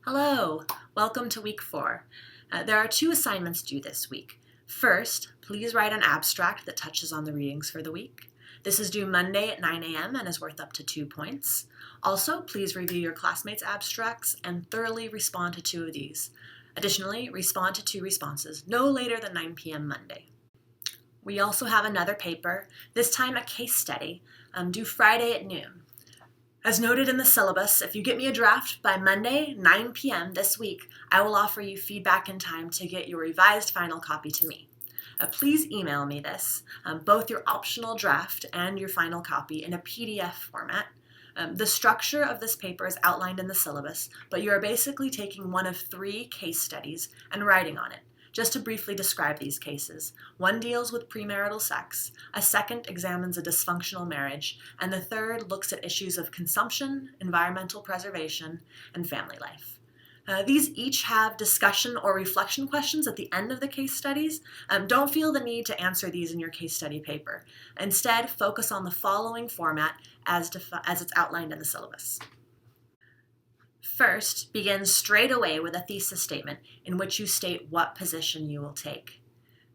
Hello, welcome to week 4. There are 2 assignments due this week. First, please write an abstract that touches on the readings for the week. This is due Monday at 9 a.m. and is worth up to 2 points. Also, please review your classmates' abstracts and thoroughly respond to 2 of these. Additionally, respond to 2 responses no later than 9 p.m. Monday. We also have another paper, this time a case study, due Friday at noon. As noted in the syllabus, if you get me a draft by Monday, 9 p.m. this week, I will offer you feedback in time to get your revised final copy to me. Please email me this, both your optional draft and your final copy in a PDF format. The structure of this paper is outlined in the syllabus, but you are basically taking one of 3 case studies and writing on it. Just to briefly describe these cases, one deals with premarital sex, a second examines a dysfunctional marriage, and the third looks at issues of consumption, environmental preservation, and family life. These each have discussion or reflection questions at the end of the case studies. Don't feel the need to answer these in your case study paper. Instead, focus on the following format as it's outlined in the syllabus. First, begin straight away with a thesis statement in which you state what position you will take.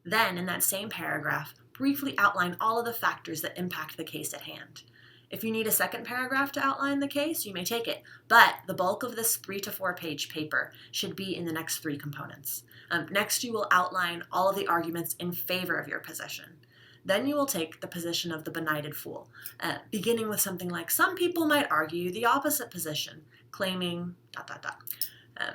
Then, in that same paragraph, briefly outline all of the factors that impact the case at hand. If you need a second paragraph to outline the case, you may take it, but the bulk of this 3 to 4 page paper should be in the next 3 components. Next, you will outline all of the arguments in favor of your position. Then you will take the position of the benighted fool, beginning with something like, some people might argue the opposite position, claiming ...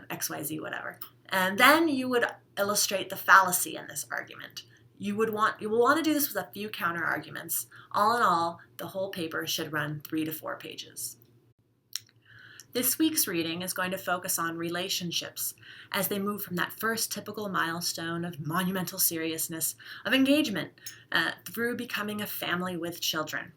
XYZ, whatever. And then you would illustrate the fallacy in this argument. You will want to do this with a few counter arguments. All in all, the whole paper should run 3 to 4 pages. This week's reading is going to focus on relationships as they move from that first typical milestone of monumental seriousness of engagement through becoming a family with children.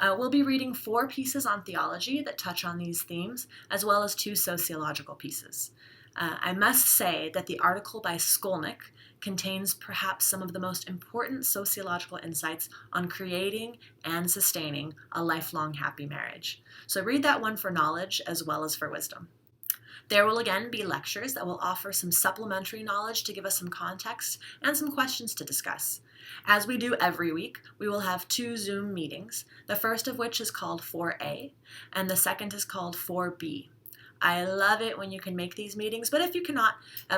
We'll be reading 4 pieces on theology that touch on these themes, as well as 2 sociological pieces. I must say that the article by Skolnick contains perhaps some of the most important sociological insights on creating and sustaining a lifelong happy marriage. So read that one for knowledge as well as for wisdom. There will again be lectures that will offer some supplementary knowledge to give us some context and some questions to discuss. As we do every week, we will have 2 Zoom meetings, the first of which is called 4A, and the second is called 4B. I love it when you can make these meetings, but if you cannot,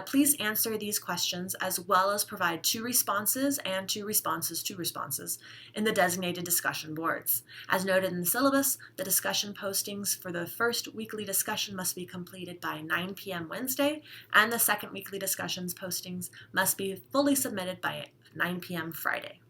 please answer these questions as well as provide 2 responses and 2 responses in the designated discussion boards. As noted in the syllabus, the discussion postings for the first weekly discussion must be completed by 9 p.m. Wednesday, and the second weekly discussions postings must be fully submitted by 9 p.m. Friday.